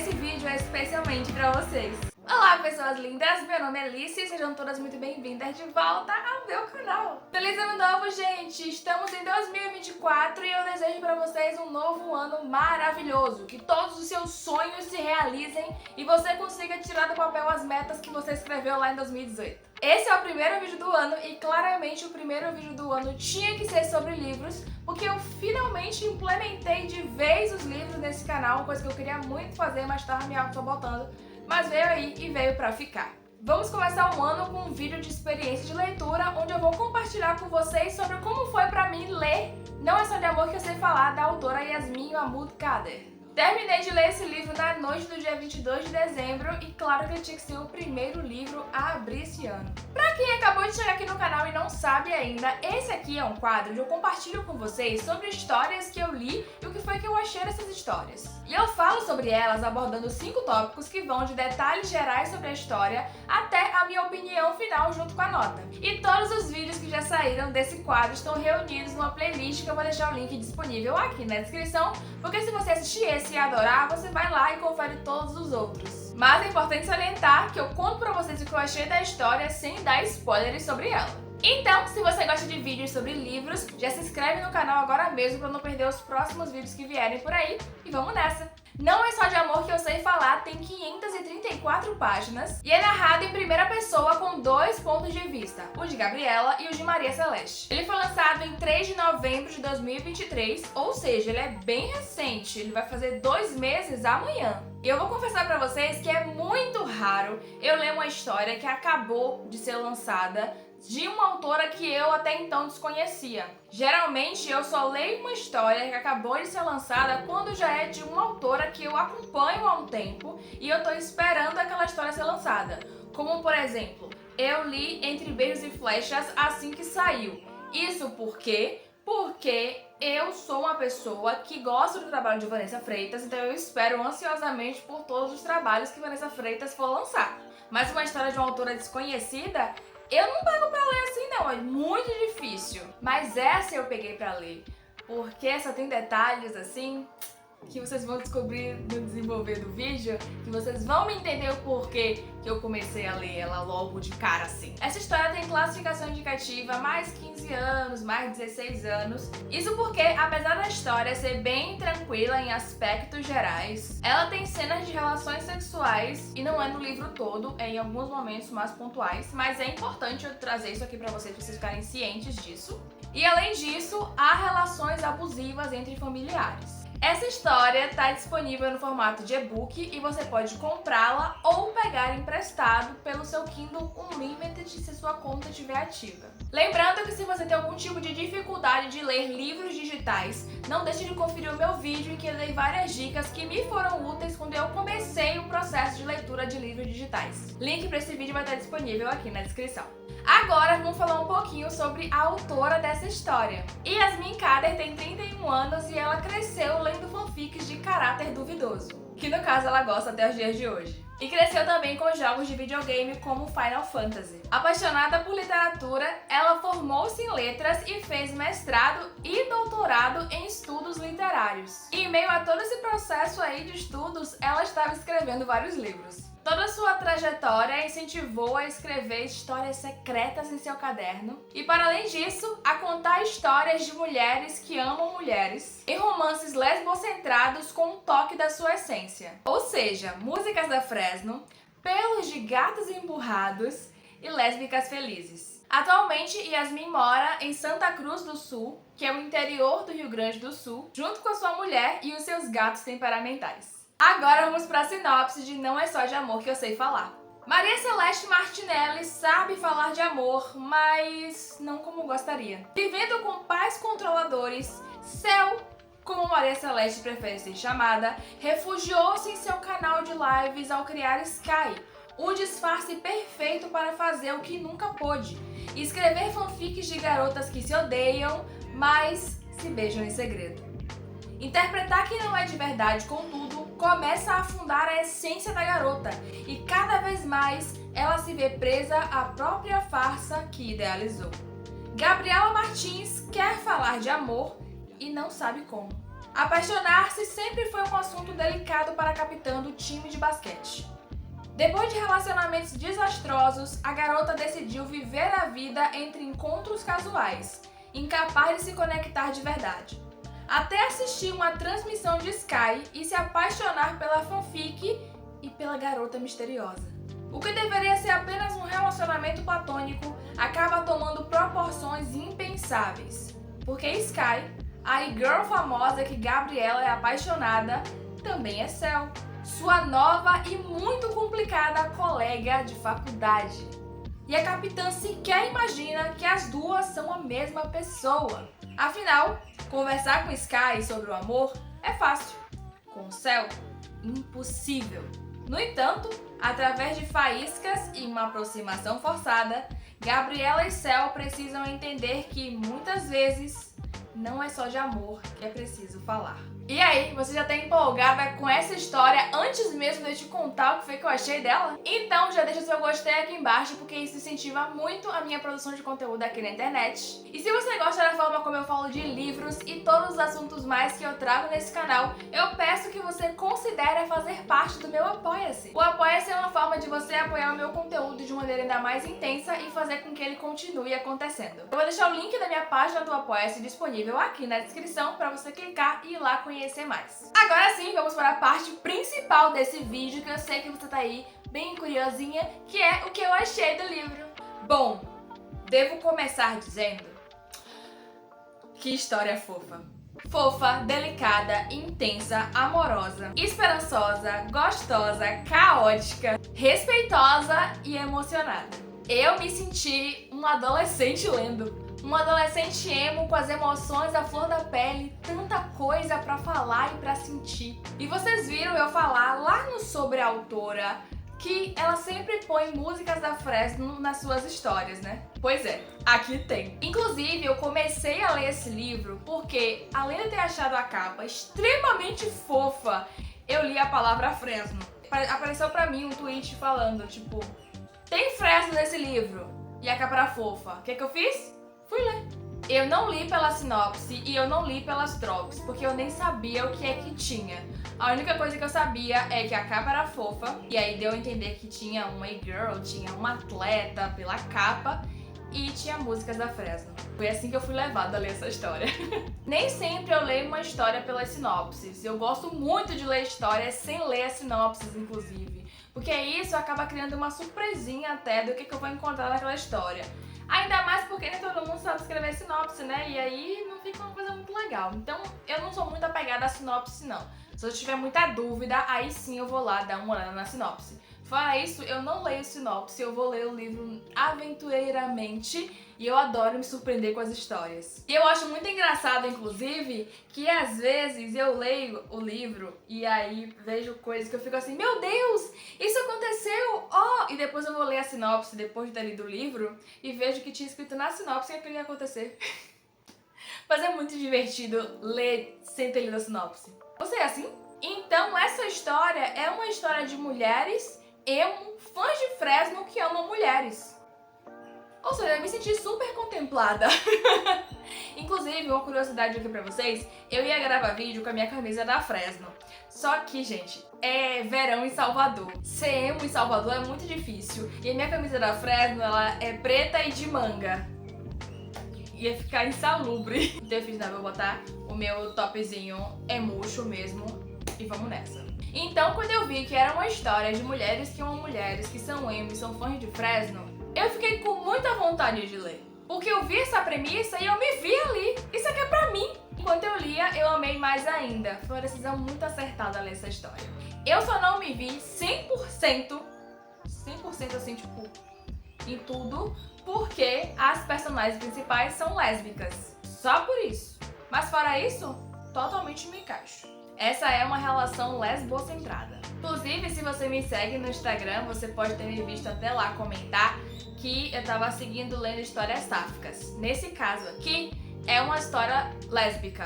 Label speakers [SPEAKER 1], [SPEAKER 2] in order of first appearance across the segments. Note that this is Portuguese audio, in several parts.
[SPEAKER 1] esse vídeo é especialmente pra vocês. Olá, pessoas lindas! Meu nome é Alice e sejam todas muito bem-vindas de volta ao meu canal. Feliz ano novo, gente! Estamos em 2024 e eu desejo pra vocês um novo ano maravilhoso. Que todos os seus sonhos se realizem e você consiga tirar do papel as metas que você escreveu lá em 2018. Esse é o primeiro vídeo do ano e claramente o primeiro vídeo do ano tinha que ser sobre livros, porque eu finalmente implementei de vez os livros nesse canal, coisa que eu queria muito fazer, mas estava me auto-sabotando, mas veio aí e veio pra ficar. Vamos começar o ano com um vídeo de experiência de leitura, onde eu vou compartilhar com vocês sobre como foi pra mim ler Não É Só de Amor Que Eu Sei Falar, da autora Yasmin Mahmood Khader. Terminei de ler esse livro na noite do dia 22 de dezembro e claro que ele tinha que ser o primeiro livro a abrir esse ano. Pra quem acabou de chegar aqui no canal e não sabe ainda, esse aqui é um quadro onde eu compartilho com vocês sobre histórias que eu li e o que foi que eu achei dessas histórias. E eu falo sobre elas abordando 5 tópicos que vão de detalhes gerais sobre a história até a minha opinião final junto com a nota. E todos os vídeos que já saíram desse quadro estão reunidos numa playlist que eu vou deixar o link disponível aqui na descrição, porque se você assistir esse e adorar, você vai lá e confere todos os outros. Mas é importante salientar que eu conto pra vocês o que eu achei da história sem dar spoilers sobre ela. Então, se você gosta de vídeos sobre livros, já se inscreve no canal agora mesmo para não perder os próximos vídeos que vierem por aí e vamos nessa! Não É Só de Amor Que Eu Sei Falar tem 534 páginas e é narrado em primeira pessoa com 2 pontos de vista, o de Gabriela e o de Maria Celeste. Ele foi lançado em 3 de novembro de 2023, ou seja, ele é bem recente, ele vai fazer 2 meses amanhã. E eu vou confessar pra vocês que é muito raro eu ler uma história que acabou de ser lançada de uma autora que eu até então desconhecia. Geralmente eu só leio uma história que acabou de ser lançada quando já é de uma autora que eu acompanho há um tempo e eu tô esperando aquela história ser lançada. Como por exemplo, eu li Entre Beijos e Flechas assim que saiu. Isso por quê? Porque eu sou uma pessoa que gosta do trabalho de Vanessa Freitas, então eu espero ansiosamente por todos os trabalhos que Vanessa Freitas for lançar. Mas uma história de uma autora desconhecida, eu não pego pra ler assim não, é muito difícil. Mas essa eu peguei pra ler, porque essa tem detalhes assim que vocês vão descobrir no desenvolver do vídeo, que vocês vão me entender o porquê que eu comecei a ler ela logo de cara assim. Essa história tem classificação indicativa mais 15 anos, mais 16 anos. Isso porque, apesar da história ser bem tranquila em aspectos gerais, ela tem cenas de relações sexuais e não é no livro todo, é em alguns momentos mais pontuais, mas é importante eu trazer isso aqui pra vocês ficarem cientes disso. E além disso, há relações abusivas entre familiares. Essa história está disponível no formato de e-book e você pode comprá-la ou pegar emprestado pelo seu Kindle Unlimited se sua conta estiver ativa. Lembrando que se você tem algum tipo de dificuldade de ler livros digitais, não deixe de conferir o meu vídeo em que eu dei várias dicas que me foram úteis quando eu comecei o processo de leitura de livros digitais. Link para esse vídeo vai estar disponível aqui na descrição. Agora vamos falar um pouquinho sobre a autora dessa história. Yasmin Khader tem 31 anos e ela cresceu lendo fanfics de caráter duvidoso, que no caso ela gosta até os dias de hoje. E cresceu também com jogos de videogame como Final Fantasy. Apaixonada por literatura, ela formou-se em letras e fez mestrado e doutorado em estudos literários. E em meio a todo esse processo aí de estudos, ela estava escrevendo vários livros. Toda sua trajetória incentivou a escrever histórias secretas em seu caderno e, para além disso, a contar histórias de mulheres que amam mulheres em romances lesbocentrados com um toque da sua essência. Ou seja, músicas da Fresno, pelos de gatos emburrados e lésbicas felizes. Atualmente, Yasmin mora em Santa Cruz do Sul, que é o interior do Rio Grande do Sul, junto com a sua mulher e os seus gatos temperamentais. Agora vamos para a sinopse de Não É Só de Amor Que Eu Sei Falar. Maria Celeste Martinelli sabe falar de amor, mas não como gostaria. Vivendo com pais controladores, Céu, como Maria Celeste prefere ser chamada, refugiou-se em seu canal de lives ao criar Sky, o disfarce perfeito para fazer o que nunca pôde, escrever fanfics de garotas que se odeiam, mas se beijam em segredo. Interpretar que não é de verdade, contudo, começa a afundar a essência da garota e cada vez mais ela se vê presa à própria farsa que idealizou. Gabriela Martins quer falar de amor e não sabe como. Apaixonar-se sempre foi um assunto delicado para a capitã do time de basquete. Depois de relacionamentos desastrosos, a garota decidiu viver a vida entre encontros casuais, incapaz de se conectar de verdade. Até assistir uma transmissão de Sky e se apaixonar pela fanfic e pela garota misteriosa. O que deveria ser apenas um relacionamento platônico acaba tomando proporções impensáveis. Porque Sky, a e-girl famosa que Gabriela é apaixonada, também é Cell, sua nova e muito complicada colega de faculdade. E a capitã sequer imagina que as duas são a mesma pessoa. Afinal, conversar com Sky sobre o amor é fácil. Com Cell, impossível. No entanto, através de faíscas e uma aproximação forçada, Gabriela e Cell precisam entender que muitas vezes não é só de amor que é preciso falar. E aí, você já tá empolgada com essa história antes mesmo de eu te contar o que foi que eu achei dela? Então já deixa seu gostei aqui embaixo, porque isso incentiva muito a minha produção de conteúdo aqui na internet. E se você gosta da forma como eu falo de livros e todos os assuntos mais que eu trago nesse canal, eu peço que você considere fazer parte do meu Apoia-se. O Apoia-se é uma forma de você apoiar o meu conteúdo de maneira ainda mais intensa e fazer com que ele continue acontecendo. Eu vou deixar o link da minha página do Apoia-se disponível aqui na descrição para você clicar e ir lá conhecer mais. Agora sim, vamos para a parte principal desse vídeo, que eu sei que você tá aí bem curiosinha, que é o que eu achei do livro. Bom, devo começar dizendo que história fofa. Fofa, delicada, intensa, amorosa, esperançosa, gostosa, caótica, respeitosa e emocionada. Eu me senti um adolescente lendo. Um adolescente emo com as emoções à flor da pele, tanta coisa pra falar e pra sentir. E vocês viram eu falar lá no Sobre a Autora que ela sempre põe músicas da Fresno nas suas histórias, né? Pois é, aqui tem. Inclusive, eu comecei a ler esse livro porque, além de ter achado a capa extremamente fofa, eu li a palavra Fresno. Apareceu pra mim um tweet falando, tipo, tem Fresno nesse livro e a capa era fofa. O que eu fiz? Fui ler. Eu não li pela sinopse e eu não li pelas drops, porque eu nem sabia o que é que tinha. A única coisa que eu sabia é que a capa era fofa, e aí deu a entender que tinha uma e-girl, tinha uma atleta pela capa e tinha músicas da Fresno. Foi assim que eu fui levada a ler essa história. Nem sempre eu leio uma história pelas sinopses. Eu gosto muito de ler histórias sem ler as sinopses, inclusive. Porque isso acaba criando uma surpresinha até do que eu vou encontrar naquela história. Ainda mais porque nem todo mundo sabe escrever sinopse, né? E aí não fica uma coisa muito legal. Então eu não sou muito apegada à sinopse, não. Se eu tiver muita dúvida, aí sim eu vou lá dar uma olhada na sinopse. Fora isso, eu não leio sinopse, eu vou ler o livro aventureiramente e eu adoro me surpreender com as histórias. E eu acho muito engraçado, inclusive, que às vezes eu leio o livro e aí vejo coisas que eu fico assim, meu Deus, isso aconteceu, oh! E depois eu vou ler a sinopse depois de ter lido o livro e vejo que tinha escrito na sinopse que aquilo ia acontecer. Mas é muito divertido ler sem ter lido a sinopse. Você é assim? Então essa história é uma história de mulheres emo, fãs de Fresno que amam mulheres. Ou seja, eu me senti super contemplada. Inclusive, uma curiosidade aqui pra vocês, eu ia gravar vídeo com a minha camisa da Fresno. Só que, gente, é verão em Salvador. Ser emo em Salvador é muito difícil. E a minha camisa da Fresno, ela é preta e de manga. Ia ficar insalubre. Então eu fiz, não, vou botar o meu topzinho emuxo mesmo e vamos nessa. Então, quando eu vi que era uma história de mulheres que amam mulheres, que são emo e são fãs de Fresno, eu fiquei com muita vontade de ler. Porque eu vi essa premissa e eu me vi ali. Isso aqui é pra mim. Enquanto eu lia, eu amei mais ainda. Foi uma decisão muito acertada ler essa história. Eu só não me vi 100% assim, tipo, em tudo, porque as personagens principais são lésbicas. Só por isso. Mas fora isso, totalmente me encaixo. Essa é uma relação lesbocentrada. Inclusive, se você me segue no Instagram, você pode ter me visto até lá comentar que eu tava seguindo lendo histórias sáficas. Nesse caso aqui, é uma história lésbica.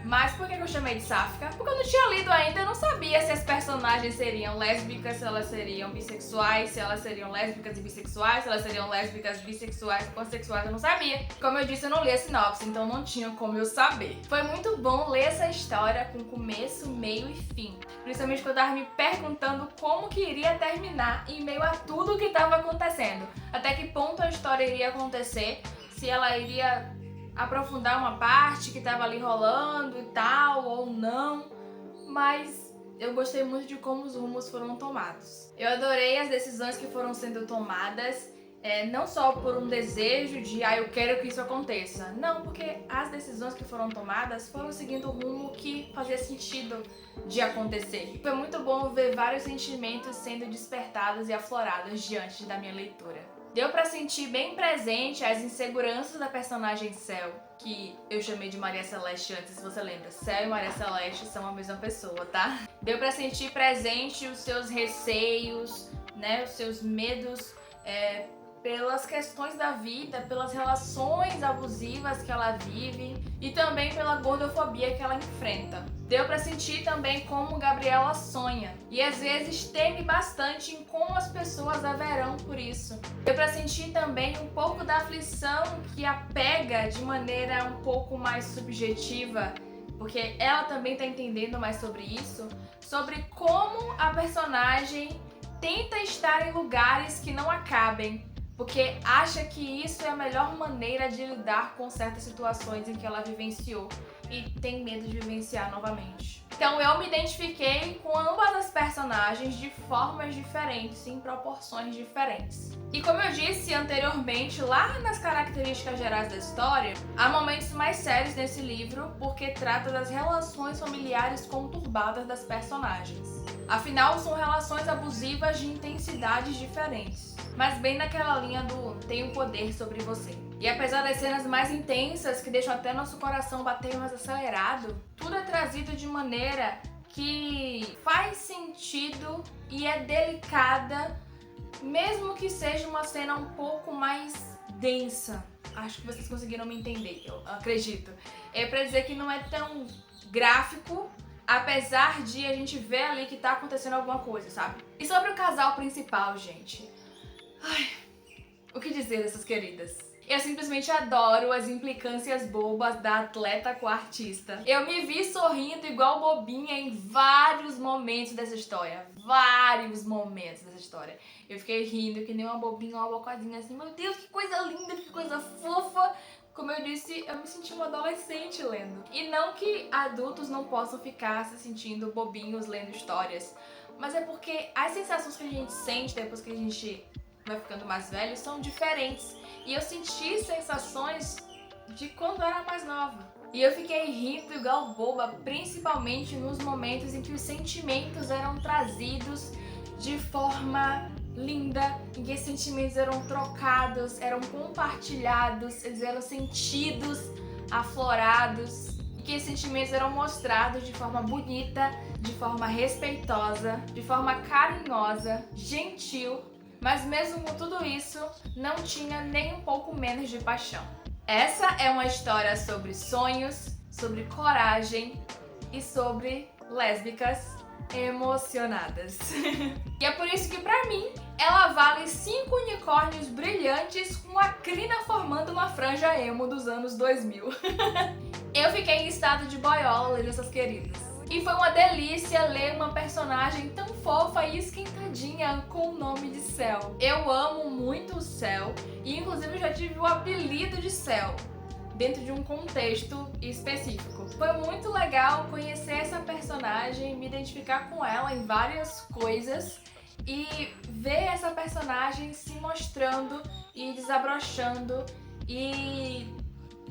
[SPEAKER 1] Mas por que eu chamei de sáfica? Porque eu não tinha lido ainda, eu não sabia se as personagens seriam lésbicas, se elas seriam bissexuais, se elas seriam lésbicas e bissexuais, se elas seriam lésbicas, bissexuais e pansexuais, eu não sabia. Como eu disse, eu não li a sinopse, então não tinha como eu saber. Foi muito bom ler essa história com começo, meio e fim. Principalmente quando eu tava me perguntando como que iria terminar em meio a tudo que estava acontecendo. Até que ponto a história iria acontecer, se ela iria aprofundar uma parte que tava ali rolando e tal, ou não, mas eu gostei muito de como os rumos foram tomados. Eu adorei as decisões que foram sendo tomadas, não só por um desejo de, eu quero que isso aconteça, não, porque as decisões que foram tomadas foram seguindo o rumo que fazia sentido de acontecer. Foi muito bom ver vários sentimentos sendo despertados e aflorados diante da minha leitura. Deu pra sentir bem presente as inseguranças da personagem Cel, que eu chamei de Maria Celeste antes, se você lembra. Cel e Maria Celeste são a mesma pessoa, tá? Deu pra sentir presente os seus receios, né, os seus medos, pelas questões da vida, pelas relações abusivas que ela vive e também pela gordofobia que ela enfrenta. Deu pra sentir também como Gabriela sonha e às vezes teme bastante em como as pessoas a verão por isso. Deu pra sentir também um pouco da aflição que a pega de maneira um pouco mais subjetiva, porque ela também tá entendendo mais sobre isso, sobre como a personagem tenta estar em lugares que não acabem, porque acha que isso é a melhor maneira de lidar com certas situações em que ela vivenciou e tem medo de vivenciar novamente. Então eu me identifiquei com ambas as personagens de formas diferentes, em proporções diferentes. E como eu disse anteriormente, lá nas características gerais da história, há momentos mais sérios nesse livro porque trata das relações familiares conturbadas das personagens. Afinal, são relações abusivas de intensidades diferentes, mas bem naquela linha do tenho poder sobre você. E apesar das cenas mais intensas, que deixam até nosso coração bater mais acelerado, tudo é trazido de maneira que faz sentido e é delicada, mesmo que seja uma cena um pouco mais densa. Acho que vocês conseguiram me entender, eu acredito. É pra dizer que não é tão gráfico, apesar de a gente ver ali que tá acontecendo alguma coisa, sabe? E sobre o casal principal, gente. O que dizer dessas queridas? Eu simplesmente adoro as implicâncias bobas da atleta com a artista. Eu me vi sorrindo igual bobinha em vários momentos dessa história. Vários momentos dessa história. Eu fiquei rindo que nem uma bobinha, uma bocadinha assim. Meu Deus, que coisa linda, que coisa fofa. Como eu disse, eu me senti uma adolescente lendo. E não que adultos não possam ficar se sentindo bobinhos lendo histórias, mas é porque as sensações que a gente sente depois que a gente vai ficando mais velho são diferentes. E eu senti sensações de quando eu era mais nova. E eu fiquei rindo igual boba, principalmente nos momentos em que os sentimentos eram trazidos de forma linda, em que os sentimentos eram trocados, eram compartilhados, eles eram sentidos, aflorados, e que os sentimentos eram mostrados de forma bonita, de forma respeitosa, de forma carinhosa, gentil, mas mesmo com tudo isso, não tinha nem um pouco menos de paixão. Essa é uma história sobre sonhos, sobre coragem e sobre lésbicas emocionadas. E é por isso que pra mim, ela vale 5 unicórnios brilhantes com a crina formando uma franja emo dos anos 2000. Eu fiquei em estado de boiola lendo essas queridas. E foi uma delícia ler uma personagem tão fofa e esquentadinha com o nome de Cel. Eu amo muito o Cel e inclusive já tive o apelido de Cel dentro de um contexto específico. Foi muito legal conhecer essa personagem, me identificar com ela em várias coisas e ver essa personagem se mostrando e desabrochando e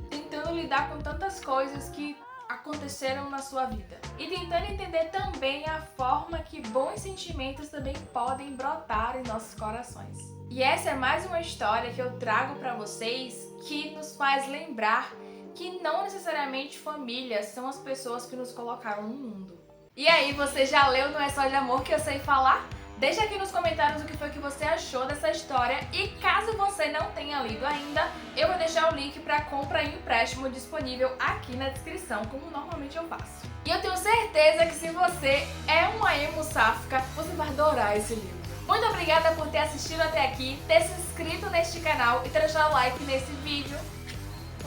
[SPEAKER 1] tentando lidar com tantas coisas que aconteceram na sua vida. E tentando entender também a forma que bons sentimentos também podem brotar em nossos corações. E essa é mais uma história que eu trago pra vocês que nos faz lembrar que não necessariamente famílias são as pessoas que nos colocaram no mundo. E aí, você já leu Não É Só de Amor Que Eu Sei Falar? Deixa aqui nos comentários o que foi que você achou dessa história e caso você não tenha lido ainda, eu vou deixar o link para compra e empréstimo disponível aqui na descrição, como normalmente eu faço. E eu tenho certeza que se você é uma emo sáfica, você vai adorar esse livro. Muito obrigada por ter assistido até aqui, ter se inscrito neste canal e ter deixado o like nesse vídeo.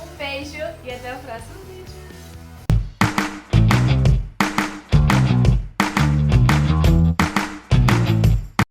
[SPEAKER 1] Um beijo e até o próximo.